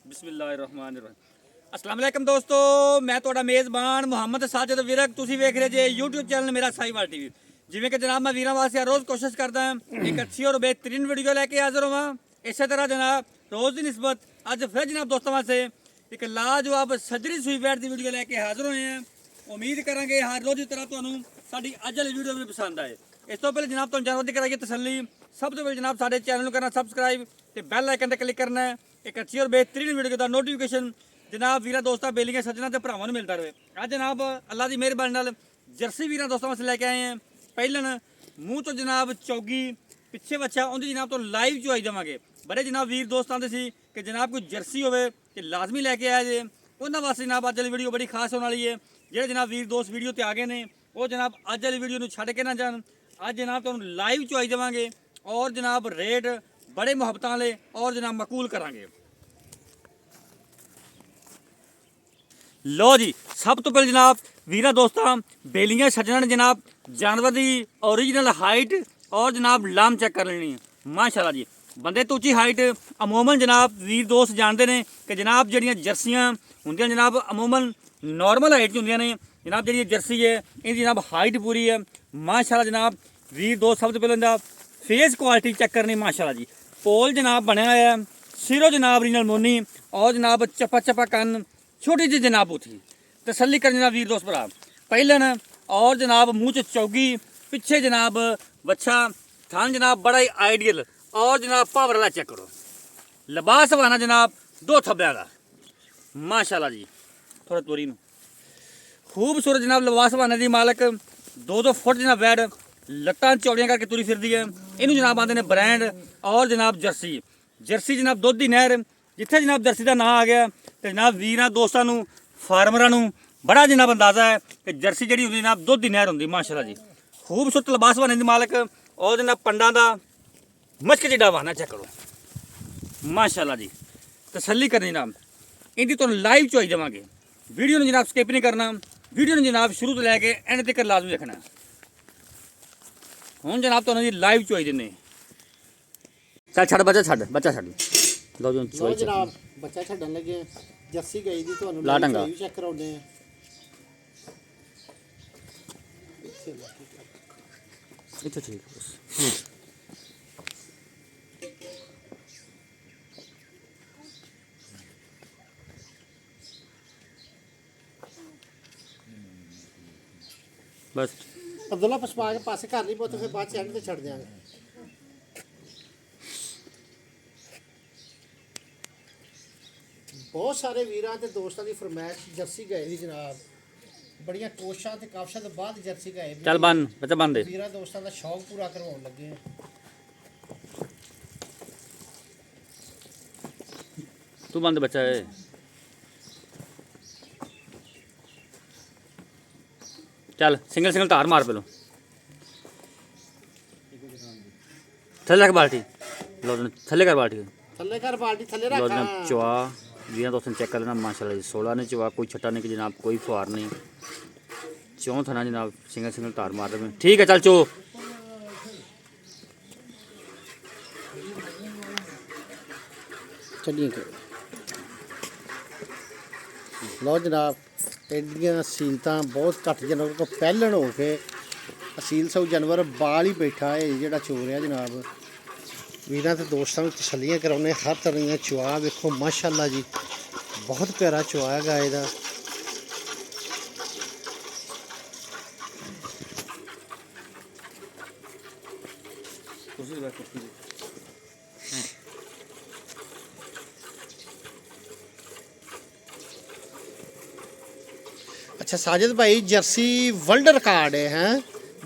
ਬਿਸਮਿਲ੍ਲਾਹਿਰਰਹਿਮਾਨਿਰਰਹੀਮ। अस्सलाम वालेकुम दोस्तों, मैं ਤੁਹਾਡਾ ਮੇਜ਼ਬਾਨ ਮੁਹੰਮਦ ਸਾਜਦ ਵਿਰਕ। ਤੁਸੀਂ ਵੇਖ ਰਹੇ ਜੇ YouTube ਚੈਨਲ ਮੇਰਾ ਸਾਈਵਾਲ ਟੀਵੀ। ਜਿਵੇਂ ਕਿ ਜਨਾਬ ਮੈਂ ਵੀਰਾਂ ਵਾਸਤੇ ਰੋਜ਼ ਕੋਸ਼ਿਸ਼ ਕਰਦਾ ਹਾਂ ਇੱਕ ਅੱਛੀ ਔਰ ਬਿਹਤਰੀਨ ਵੀਡੀਓ ਲੈ ਕੇ ਹਾਜ਼ਰ ਹੋਵਾਂ। ਇਸੇ ਤਰ੍ਹਾਂ ਜਨਾਬ ਰੋਜ਼ ਦੀ ਨਿਸਬਤ ਅੱਜ ਫਿਰ ਜਨਾਬ ਦੋਸਤਾਂ ਵਾਸਤੇ ਇੱਕ ਲਾਜਵਾਬ ਸੱਜਰੀ ਸੂਈ ਬੈਠ ਦੀ ਵੀਡੀਓ ਲੈ ਕੇ ਹਾਜ਼ਰ ਹੋਏ ਹਾਂ। ਉਮੀਦ ਕਰਾਂਗੇ ਹਰ ਰੋਜ਼ ਦੀ ਤਰ੍ਹਾਂ ਤੁਹਾਨੂੰ ਸਾਡੀ ਅੱਜ ਵਾਲੀ ਵੀਡੀਓ ਵੀ ਪਸੰਦ ਆਏ। ਇਸ ਤੋਂ ਪਹਿਲੇ ਜਨਾਬ ਤੁਹਾਨੂੰ ਜਾਣਕਾਰੀ ਕਰਾਈਏ ਤਸੱਲੀ। ਸਭ ਤੋਂ ਪਹਿਲੇ ਜਨਾਬ ਸਾਡੇ ਚੈਨਲ ਨੂੰ ਕਰਨਾ ਸਬਸਕ੍ਰਾਈਬ ਤੇ ਬੈਲ ਆਈਕਨ ਤੇ ਕਲਿੱਕ ਕਰਨਾ ਹੈ। ਇੱਕ ਅੱਛੀ ਔਰ ਬਿਹਤਰੀਨ ਵੀਡੀਓ ਦਾ ਨੋਟੀਫਿਕੇਸ਼ਨ जनाब वीर दोस्तों बेलियां सज्जना ते भरावां नूं मिलता रहे। अज जनाब अल्लाह की मेहरबानी नाल जर्सी वीर दोस्तों वास्ते लैके आए हैं। पहलन मूँह तो जनाब चौगी पिछे बच्चा उनकी जनाब तो लाइव चुआई देवांगे। बड़े जनाब वीर दोस्त आते सी कि जनाब कोई जर्सी होवे ते लाजमी लैके आया जे। उन्होंने वास्ते जनाब अज वाली वीडियो बड़ी खास होने वाली है। जो जनाब वीर दोस्त वीडियो ते आ गए हैं वो जनाब अज वाली वीडियो छड्ड के ना जान। अज जनाब तुहानूं लाइव चुआई देवांगे और जनाब रेट बड़े मुहब्बतां वाले और जनाब मकूल करांगे। लो जी सब तो पहले जनाब वीरा दोस्तों बेलियां सज्जना ने जनाब जानवर की ओरिजिनल हाइट और जनाब लाम चेक कर लेनी है। माशाल्लाह जी बंदे तो उची हाइट अमूमन जनाब वीर दोस्त जानते हैं कि जनाब जड़ियाँ जर्सियाँ होंदियां जनाब अमूमन नॉर्मल हाइट होंदियां ने। जनाब जी जर्सी है इनकी जनाब हाइट पूरी है। माशाल्लाह जनाब वीर दोस्त सब तो पहले जनाब फेस क्वालिटी चेक करनी। माशाल्लाह जी पोल जनाब बनया है सिरों जनाब ओरिजिनल मोनी और जनाब चपा चपा कन छोटी जी जनाब उठी तसल्ली कर जनाब वीर दोस्त भरा। पहलन और जनाब मुँह च चौगी पिछे जनाब बच्चा थान जनाब बड़ा ही आइडियल और जनाब पावर वाला चेक करो। लिबास वाना जनाब दो थब्बे का माशाल्लाह जी थोड़ा तोरी खूबसूरत जनाब लिबास वाने की मालक 2-2 फुट जनाब वैड लत्तां चौड़ियां करके तुरी फिरदी है। इनू जनाब आते हैं ब्रांड और जनाब जर्सी। जर्सी जनाब दुध की नहर जिथे जनाब जर्सी का नाम आ गया तो जनाब वीर दोस्तों फार्मर बड़ा जनाब अंदाजा है कि जर्सी जी होंगी जनाब दुध की नहर होंगी। माशाल्लाह जी खूबसूरत लिबास बने की मालक और जनाब पंडा का मचक जिड्डा वाहना चेक करो। माशाल्लाह जी तसल्ली करनी जनाब इनकी तुहानूं लाइव चुआई देवांगे। वीडियो में जनाब स्किप नहीं करना। वीडियो में जनाब शुरू तो लैके एंड तक लाजमी देखना। हुण जनाब तुहानूं जी लाइव चुआई देने। चल छड़ बच्चा छड़ लो जो चुआई जनाब बच्चा छड्डन लगे जर्सी गई दी तुहानूं ला ढंगा चेक कराउने इत्थे ठीक बस अब्दुल्ला पछपा के पासे कर ली पुत्त फिर बाद एंड ते छड़ देंगे। बहुत सारे वीरां ते दोस्तां दी फरमाइश जर्सी गए दी जनाब बड़ियां कोशिशां ते काफशां दे बाद जर्सी गए दी चल बन बच्चा बन दे। वीरां दोस्तां दा शौक पूरा करवाउण लगे हैं। तू बंद बच्चा है चल सिंगल सिंगल तार मार पहलो थले रख बाल्टी लो थले कर बाल्टी थल्ले कर बाल्टी थल्ले लो रख जनाब चुआ वीर दोस्तों चेक कर लेना। माशाल्लाह जी 16 ने चुआ कोई छट्टा नहीं कि जनाब कोई फुहार नहीं चौं थना जनाब सिंगल सिंगल तार मार रहे ठीक है। चल चो चलिए लो जनाब एडियां असीलतां बहुत घट जानवर तो पहलन हो के असील सौ जानवर बाल ही बैठा है जोड़ा चोर है जनाब। वीरां ते दोस्तां नूं तसल्लियां कराउने हर तरह दा चुआ वेखो माशाल्लाह जी बहुत प्यारा चुआ है गाय दा। अच्छा साजिद भाई जर्सी वर्ल्ड रिकॉर्ड है हैं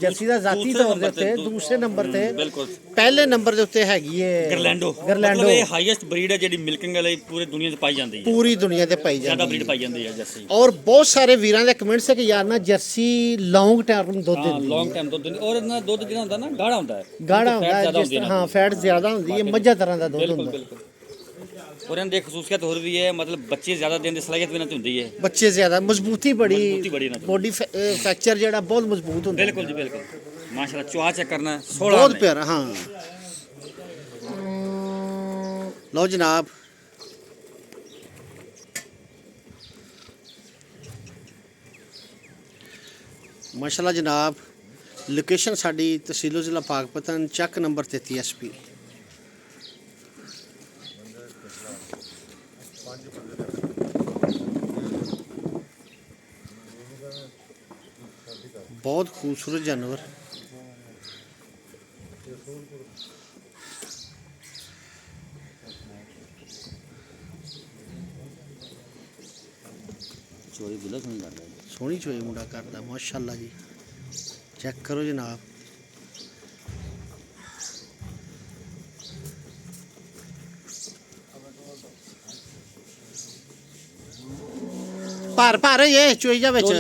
जर्सी ਦਾ ਜ਼ਾਤੀ ਤੌਰ ਦੇ ਉੱਤੇ ਦੂਸਰੇ ਨੰਬਰ ਤੇ ਬਿਲਕੁਲ ਪਹਿਲੇ ਨੰਬਰ ਦੇ ਉੱਤੇ ਹੈਗੀ ਹੈ ਗਰਲੈਂਡੋ ਗਰਲੈਂਡੋ ਇਹ ਹਾਈਐਸਟ ਬਰੀਡ ਹੈ ਜਿਹੜੀ ਮਿਲਕਿੰਗ ਵਾਲੀ ਪੂਰੀ ਦੁਨੀਆ 'ਚ ਪਾਈ ਜਾਂਦੀ ਹੈ। ਪੂਰੀ ਦੁਨੀਆ ਤੇ ਪਾਈ ਜ਼ਿਆਦਾ ਜਾਂਦੀ ਬਰੀਡ ਹੈ ਪਾਈ ਜਾਂਦੀ ਹੈ ਜਰਸੀ ਔਰ ਬਹੁਤ ਸਾਰੇ ਵੀਰਾਂ ਦੇ ਕਮੈਂਟਸ ਹੈ ਕਿ ਯਾਰ ਨਾ ਜਰਸੀ ਲੌਂਗ ਟਰਮ ਦੁੱਧ ਹਾਂ ਦਿੰਦੀ ਲੌਂਗ ਟਾਈਮ ਦੁੱਧ ਦਿੰਦੀ ਔਰ ਇਹਨਾਂ ਦਾ ਦੁੱਧ ਜਿਹੜਾ ਹੁੰਦਾ ਨਾ ਗਾੜਾ ਹੁੰਦਾ ਹੈ ਗਾੜਾ ਹੁੰਦਾ ਹੈ ਜਿਸ ਤਰ੍ਹਾਂ ਹਾਂ ਫੈਟ ਜ਼ਿਆਦਾ ਹੁੰਦੀ ਹੈ ਮੱਝਾਂ ਤਰ੍ਹਾਂ ਦਾ ਦੁੱਧ ਬਿਲਕੁਲ ਹੁੰਦਾ ਬਿਲकुल और इन्होंने खसूसियत और भी है मतलब बच्चे ज़्यादा देने की सलाहियत भी होती है। ਬੱਚੇ ਜ਼ਿਆਦਾ ਮਜ਼ਬੂਤੀ ਬੜੀ ਇਹਨਾਂ ਦੀ ਬੋਡੀ ਫ੍ਰੈਕਚਰ ਜਿਹੜਾ ਬਹੁਤ ਮਜ਼ਬੂਤ ਹੁੰਦਾ बिल्कुल जी बिल्कुल माशाल्लाह चुहा चेक करना 16 ਬਹੁਤ ਪਿਆਰਾ ਹਾਂ ਲਓ ਜਨਾਬ ਮਾਸ਼ਾਅੱਲਾ ਜਨਾਬ। ਲੋਕੇਸ਼ਨ ਸਾਡੀ ਤਹਿਸੀਲ ਜ਼ਿਲ੍ਹਾ ਪਾਕਪਤਨ, ਚੱਕ ਨੰਬਰ 33 SP। बहुत खूबसूरत जानवर। सोहनी चोई मुंडा करता माशाअल्लाह जी। चेक करो जनाब। भर भर ये चोई जा विच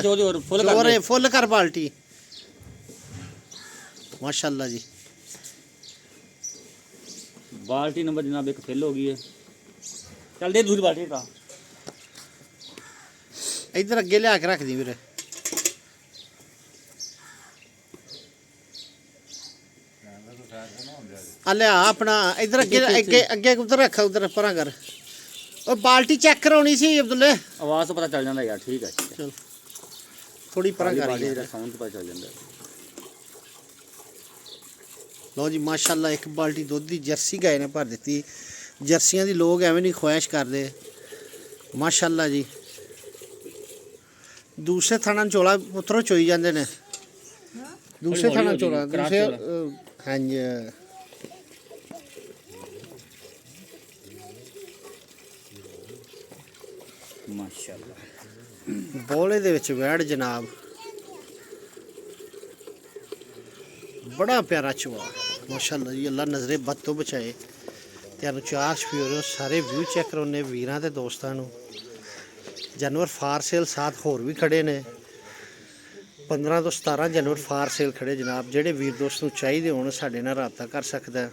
फुल कर बाल्टी माशाअल्लाह जी। बाल्टी नंबर जनाब एक फिल हो गई है। चल दे दूसरी बाल्टी का इधर अगे लिया के रख दी वीरे। लिया अपना इधर अगे अगे अगे उधर रखा उधर परा कर। और बाल्टी चेक करानी सी अब्दुल्ले। आवाज तो पता चल जाता यार। ठीक है चल थोड़ी परा कर साउंड पता चल जाता। लो जी माशाअल्लाह एक बाल्टी दुध की जर्सी गाय ने भर दी। जर्सियां दी लोग एवं नहीं ख्वाहिश करते माशाअल्लाह जी। दूसरे थाना चोला पुत्रों चोई जाते ने। दूसरे थाना चोला दूसरे हाँ जी। माशाअल्लाह बोले दे विच वैड़ जनाब। बड़ा प्यारा चुआ माशाअल्लाह जी। अल्लाह नज़रे बद तो बचाए। तुहानू चार शफीर सारे व्यू चेक कराने वीरां ते दोस्तां नू। जानवर फार सेल साथ होर भी खड़े ने। 15 तो 17 जानवर फार सेल खड़े जनाब। जेडे वीर दोस्त नू चाहिए होण साडे नाल राबता कर सकदा है।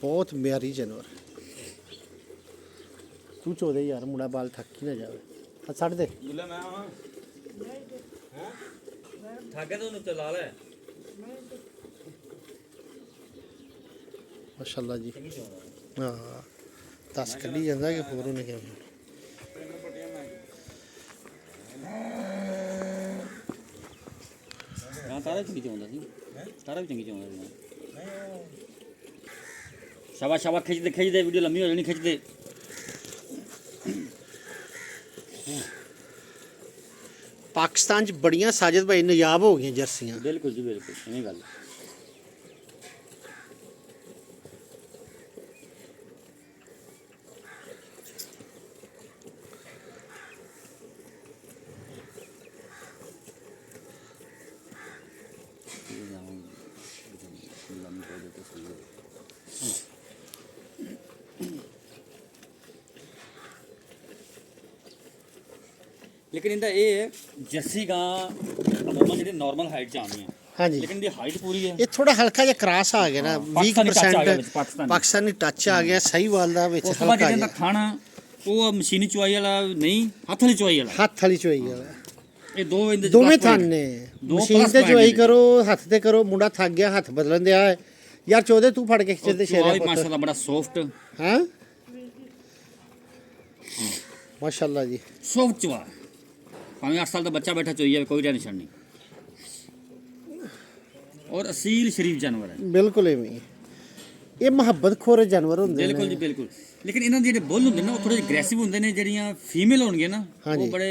बहुत म्यारी जानवर। तू चोदे यार मुंडा बाल थक ही ना जाए। छड़ दे माशाअल्लाह जी। हाँ 10 कड्ढी जांदा कि होर उन्हें क्या तारा चंगी चाहुंदा सी। तारा भी चंगी चाहुंदा सी। शाबाश शाबाश खिच दे वीडियो लंबी हो जानी खिच दे। पाकिस्तान च बड़ियां साजिद भाई नायाब हो गई जर्सियां। बिल्कुल जी बिल्कुल इवें गल। लेकिन इनका ये जर्सी गां अमूमन जी नॉर्मल हाइट च आनी है। हाँ जी लेकिन इनकी हाइट पूरी है। ये थोड़ा हल्का जिहा क्रॉस आ गया ना। 20% पाकिस्तानी टच आ गया। सही वाल दा विच हल्का जिहा खाना वो मशीनी चुआई वाला नहीं हत्थ वाली चुआई वाला। हत्थ वाली चुआई वाला ये दो इंदे दोवें थान ने। मशीन ते चुआई करो हत्थ ते करो। मुंडा थक गया हत्थ बदलन दिया है यार। चौदे तू फड़ के खिचदे शेरे माशाल्लाह बड़ा सॉफ्ट। हां माशाल्लाह जी सॉफ्ट चुआ। भावें 8 साल का बच्चा बैठा चोई जाए कोई टेंशन नहीं। और असील शरीफ जानवर है। बिल्कुल इवें ये मुहब्बत खोरे जानवर होंदे ने। बिल्कुल जी बिल्कुल। लेकिन इन्हां दे जेहड़े बुल होंदे ना वो थोड़े एग्रेसिव होंदे ने। जेहड़ियां फीमेल होणगे ना वो बड़े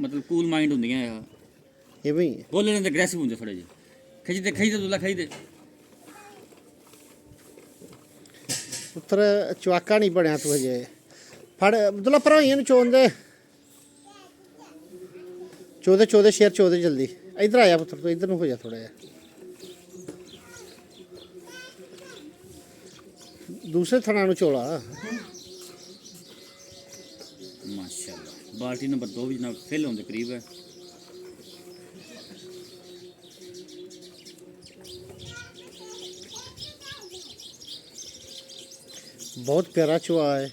मतलब कूल माइंड होंदियां है। इवें बुल इन्हां दे एग्रेसिव होंदे थोड़े जे। खिच दे दूल्हा खिच दे। पुत्र चवाका नहीं बनया तू अजे। फड़ अब्दुल्ला भराइयां नूं चोन दे। चौदह चौदह शेर चौदह जल्दी इधर आया पुत्र। तो इधर हो जा थोड़ा जा। दूसरे थना नु चोला माशाल्लाह। बाल्टी नंबर 2 भी जनाब फिल होने करीब है। बहुत प्यारा चुआ है।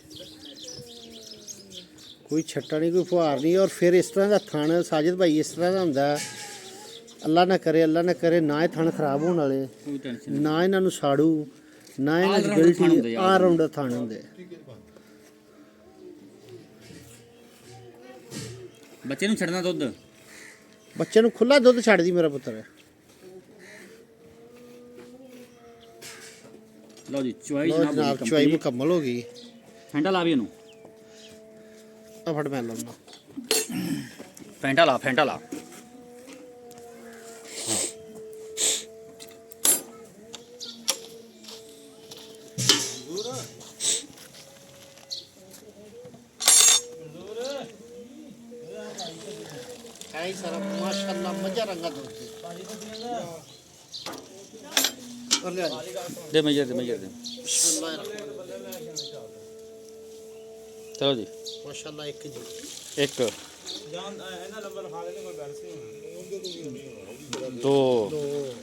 कोई छट्टा नहीं कोई फुहार नहीं। और फिर इस तरह का थन साजिद भाई इस तरह का होंदा अल्लाह ना करे ना ये थन खराब होने वाले ना इन्हों साड़ू ਨਾ ਇਹਨਾਂ ਦੀ All-rounder ਥਣ ਹੁੰਦੇ ਗਿਲਟੀ ਆ। ਆਲ ਰਾਉਂਡਰ ਥਣ ਹੁੰਦੇ। ਬੱਚੇ ਨੂੰ ਛੱਡਣਾ ਦੁੱਧ। ਬੱਚੇ ਨੂੰ ਖੁੱਲਾ ਦੁੱਧ ਛੱਡਦੀ ਮੇਰਾ ਪੁੱਤਰ। ਲਓ ਜੀ ਚੁਆਈ ਲਓ ਜਨਾਬ ਚੁਆਈ ਮੁਕੰਮਲ ਹੋ ਗਈ। ਫੈਂਟਾ ਲਾ ਵੀ ਇਹਨੂੰ। ਆ ਫੜ ਮੈਂ ਲਾਉਣਾ। ਫੈਂਟਾ ਲਾ ਫੈਂਟਾ ਲਾ। ਹੈ ਸਾਰਾ ਮਾਸ਼ਾਅੱਲਾ ਮੱਝਾ ਰੰਗਾ ਦੁੱਧ ਕਰ ਲਿਆ ਜੀ। ਦੇ ਮੇਜਰ ਦੇ ਮੇਜਰ ਦੇ। ਬਿਸਮਿਲ੍ਲਾਹਿਰ ਚਲੋ ਜੀ ਮਾਸ਼ਾਅੱਲਾ ਇੱਕ ਜੀ। ਇੱਕ ਦੋ ਦੋ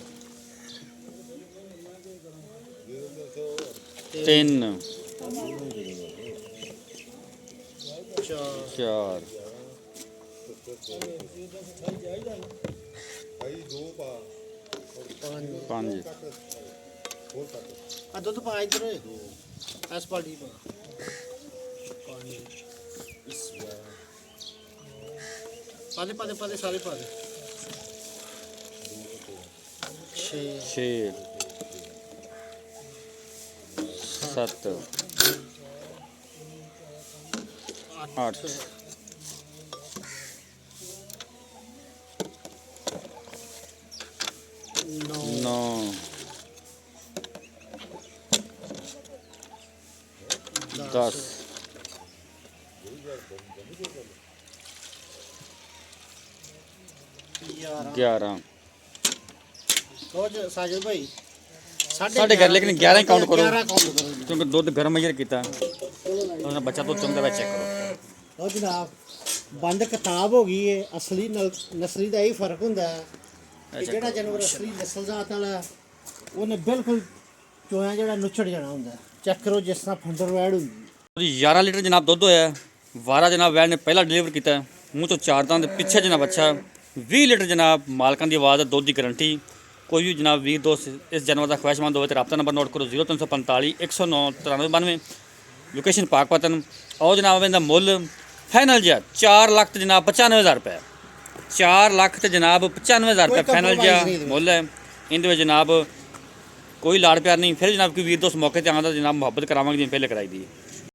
ਤਿੰਨ ਚਾਰ ਚਾਰ ਪੰਜ। ਪੰਜ ਆ ਦੁੱਧ ਪਾ ਇੱਧਰ ਐਸ ਪਾਲਟੀ ਪਾ। ਪਾ ਦੇ ਸਾਰੇ ਪਾ ਦੇ। 6 ਛੇ ਸੱਤ ਅੱਠ ਨੌ 10 11 ਰੋਜ਼ ਸਾਜਦ ਭਾਈ ਸਾਢੇ ਘਰ ਲੇਕਿਨ 11 ਹੀ ਕਾਊਂਟ ਕਰੋ 11 ਕਾਊਂਟ ਕਰੋ ਜੀ। ਕਿਉਂਕਿ ਦੁੱਧ ਗਰਮ ਮਜਰ ਕੀਤਾ ਉਹਨਾਂ ਬੱਚਾ ਦੁੱਧ ਚੁੰਦਾ ਵਿੱਚ ਚੈੱਕ ਕਰੋ। ਲਓ ਜਨਾਬ ਬੰਦ ਕਿਤਾਬ ਹੋ ਗਈ ਏ। ਅਸਲੀ ਨਸਲੀ ਦਾ ਇਹ ਫਰਕ ਹੁੰਦਾ ਹੈ ਕਿ ਜਿਹੜਾ ਜਾਨਵਰ ਅਸਲੀ ਨਸਲ ਜ਼ਾਤ ਵਾਲਾ ਉਹਨੇ ਬਿਲਕੁਲ ਚੋਇਆ ਜਿਹੜਾ ਨੁੱਚੜ ਜਾਣਾ ਹੁੰਦਾ। ਚੈੱਕ ਕਰੋ ਜਿਸ ਤਰ੍ਹਾਂ ਫੰਡਰ ਵੈੜ ਹੁੰਦੀ। ਉਹਦੀ 11 ਲੀਟਰ ਜਨਾਬ ਦੁੱਧ ਹੋਇਆ। ਵਾਰਾ ਜਨਾਬ ਵੈੜ ਨੇ ਪਹਿਲਾਂ ਡਿਲੀਵਰ ਕੀਤਾ ਮੂੰਹ ਤੋਂ ਚਾਰ ਦੰਦ ਪਿੱਛੇ ਜਨਾਬ ਬੱਚਾ 20 ਲੀਟਰ ਜਨਾਬ ਮਾਲਕਾਂ ਦੀ ਆਵਾਜ਼ ਦੁੱਧ ਦੀ ਗਰੰਟੀ। ਕੋਈ ਵੀ ਜਨਾਬ ਵੀਰ ਦੋਸਤ ਇਸ ਜਾਨਵਰ ਦਾ ਖਵਾਇਸ਼ਮੰਦ ਹੋਵੇ ਤਾਂ ਰਾਬਤਾ ਨੰਬਰ ਨੋਟ ਕਰੋ 0345 109 9392। ਲੋਕੇਸ਼ਨ ਪਾਕਪਤਨ। ਆਓ ਜਨਾਬ ਇਹਦਾ ਮੁੱਲ ਫਾਈਨਲ ਜਿਹਾ 4 ਲੱਖ ਤੇ ਜਨਾਬ 95,000 ਰੁਪਏ। 4 ਲੱਖ ਤੇ ਜਨਾਬ 95,000 ਰੁਪਏ ਫਾਈਨਲ ਜਿਹਾ ਮੁੱਲ ਹੈ। ਇਹਦੇ ਵਿੱਚ ਜਨਾਬ ਕੋਈ ਲਾੜ ਪਿਆਰ ਨਹੀਂ। ਫਿਰ ਜਨਾਬ ਕੋਈ ਵੀਰ ਦੋਸਤ ਮੌਕੇ ਤੇ ਆਉਂਦਾ ਜਨਾਬ ਮੁਹੱਬਤ ਕਰਾਵਾਂਗੇ ਜਿਵੇਂ ਪਹਿਲੇ ਕਰਾਈ ਦੀ।